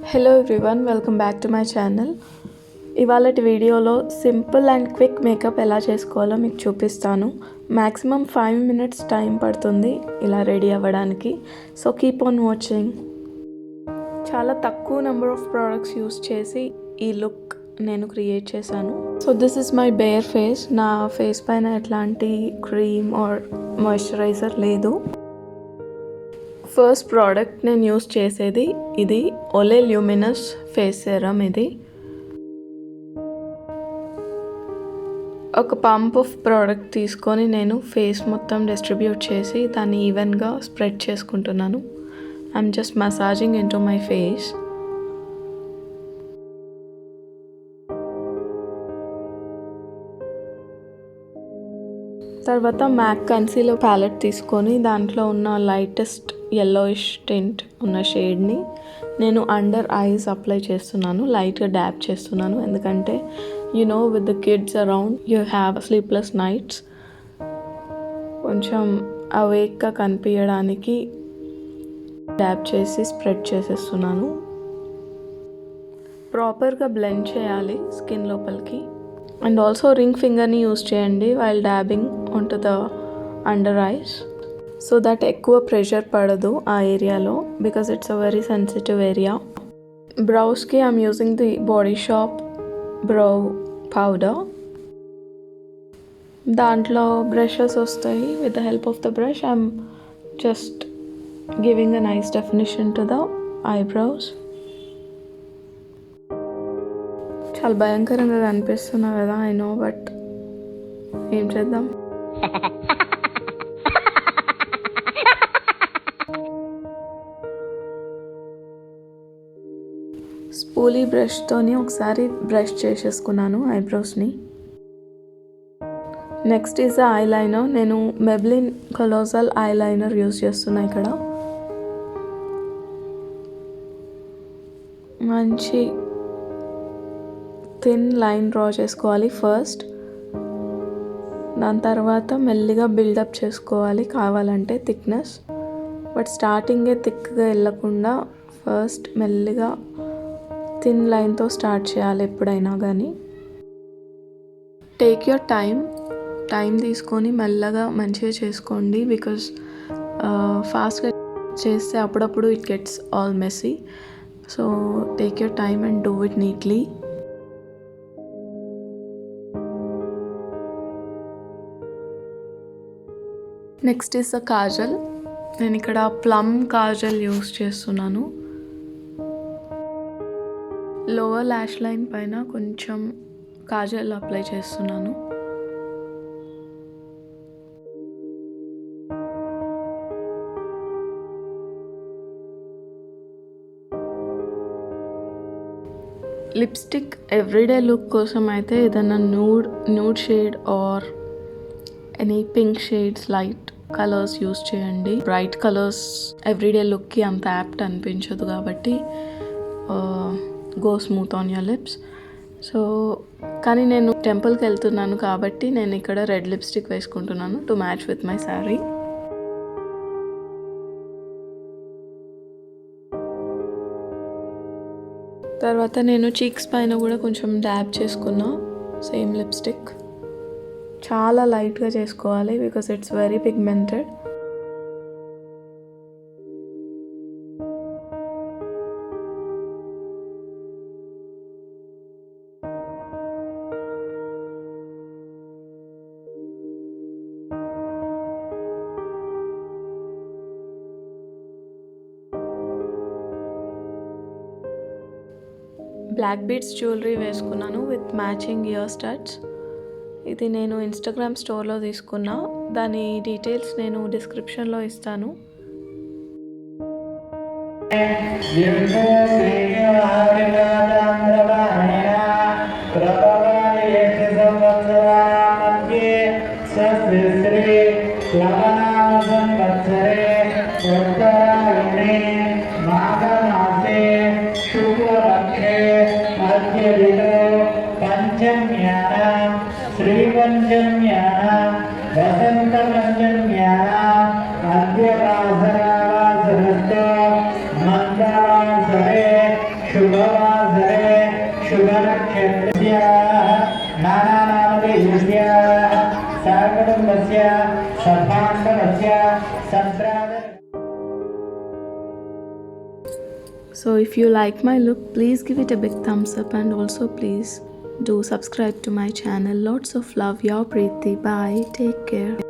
Hello everyone, welcome back to my channel. ఇవాళటి వీడియోలో simple and quick makeup ఎలా చేసుకోవాలో మీకు చూపిస్తాను. మ్యాక్సిమం 5 minutes టైం పడుతుంది ఇలా రెడీ అవ్వడానికి. So keep on watching. చాలా తక్కువ నెంబర్ ఆఫ్ ప్రోడక్ట్స్ యూస్ చేసి ఈ లుక్ నేను క్రియేట్ చేశాను. So this is my bare face. నా ఫేస్ పైన ఎట్లాంటి క్రీమ్ ఆర్ మాయిశ్చరైజర్ లేదు. ఫస్ట్ ప్రోడక్ట్ నేను యూస్ చేసేది ఇది ఒలే ల్యూమినస్ ఫేస్ సెరమ్. ఇది ఒక పంప్ ఆఫ్ ప్రోడక్ట్ తీసుకొని నేను ఫేస్ మొత్తం డిస్ట్రిబ్యూట్ చేసి దాన్ని ఈవెన్గా స్ప్రెడ్ చేసుకుంటున్నాను. I'm just massaging in to my face. తర్వాత మ్యాక్ కన్సీలర్ ప్యాలెట్ తీసుకొని దాంట్లో ఉన్న లైటెస్ట్ yellowish టింట్ ఉన్న షేడ్ని నేను అండర్ ఐస్ అప్లై చేస్తున్నాను. లైట్గా డ్యాప్ చేస్తున్నాను, ఎందుకంటే with the kids around you have sleepless nights. కొంచెం అవేక్గా కనిపించడానికి డ్యాప్ చేసి స్ప్రెడ్ చేసేస్తున్నాను. ప్రాపర్గా బ్లెండ్ చేయాలి స్కిన్ లోపలికి. అండ్ ఆల్సో రింగ్ ఫింగర్ని యూస్ చేయండి while dabbing on to the under eyes, so that ఎక్కువ ప్రెషర్ పడదు ఆ ఏరియాలో, because it's a very sensitive area. బ్రౌస్కి I'm using the Body Shop brow powder. దాంట్లో బ్రషెస్ వస్తాయి. With the help of the brush I'm just giving a nice definition to the eyebrows. చాలా భయంకరంగా కనిపిస్తున్నా కదా, ఐ నో, బట్ ఏం చేద్దాం. స్పూలీ బ్రష్తోని ఒకసారి బ్రష్ చేసేసుకున్నాను ఐబ్రోస్ని. Next is the eyeliner. నేను Maybelline colossal eyeliner use చేస్తున్నా. ఇక్కడ మంచి థిన్ లైన్ డ్రా చేసుకోవాలి ఫస్ట్. దాని తర్వాత మెల్లిగా బిల్డప్ చేసుకోవాలి కావాలంటే థిక్నెస్, బట్ స్టార్టింగే థిక్గా వెళ్ళకుండా ఫస్ట్ మెల్లిగా థిన్ లైన్తో స్టార్ట్ చేయాలి ఎప్పుడైనా కానీ. టేక్ యువర్ టైం తీసుకొని మెల్లగా మంచిగా చేసుకోండి, బికాస్ ఫాస్ట్గా చేస్తే అప్పుడప్పుడు it gets all messy. So take your time and do it neatly. Next is the kajal. నేను ఇక్కడ ప్లమ్ కాజల్ యూస్ చేస్తున్నాను. లోవర్ ల్యాష్ లైన్ పైన కొంచెం కాజల్ అప్లై చేస్తున్నాను. లిప్స్టిక్ ఎవ్రీడే లుక్ కోసం అయితే ఏదైనా nude shade or any pink shades, light colours use చేయండి. బ్రైట్ కలర్స్ ఎవ్రీడే లుక్కి అంత యాప్ట్ అనిపించదు కాబట్టి go smooth on your lips. So కానీ నేను టెంపుల్కి వెళ్తున్నాను కాబట్టి నేను ఇక్కడ రెడ్ లిప్స్టిక్ వేసుకుంటున్నాను to match with my sari. తర్వాత నేను చీక్స్ పైన కూడా కొంచెం డ్యాబ్ చేసుకున్నా సేమ్ లిప్స్టిక్. చాలా లైట్గా చేసుకోవాలి because it's very pigmented. Black beads jewellery వేసుకున్నాను విత్ మ్యాచింగ్ ఇయర్ స్టడ్స్. ఇది నేను ఇన్స్టాగ్రామ్ స్టోర్లో తీసుకున్నా. దాని డీటెయిల్స్ నేను డిస్క్రిప్షన్లో ఇస్తాను. श्रीपञ्चम्याः वसन्तपञ्चम्याः अद्य वासरावासरस्तो मन्दवासरे शुभवासरे शुभनक्षत्रस्याः नानानामधेयस्याः सर्वकुटुम्बस्य सद्बान्धवस्य सद्भ्रातर. So if you like my look, please give it a big thumbs up and also please do subscribe to my channel. Lots of love, your Preeti. Bye. Take care.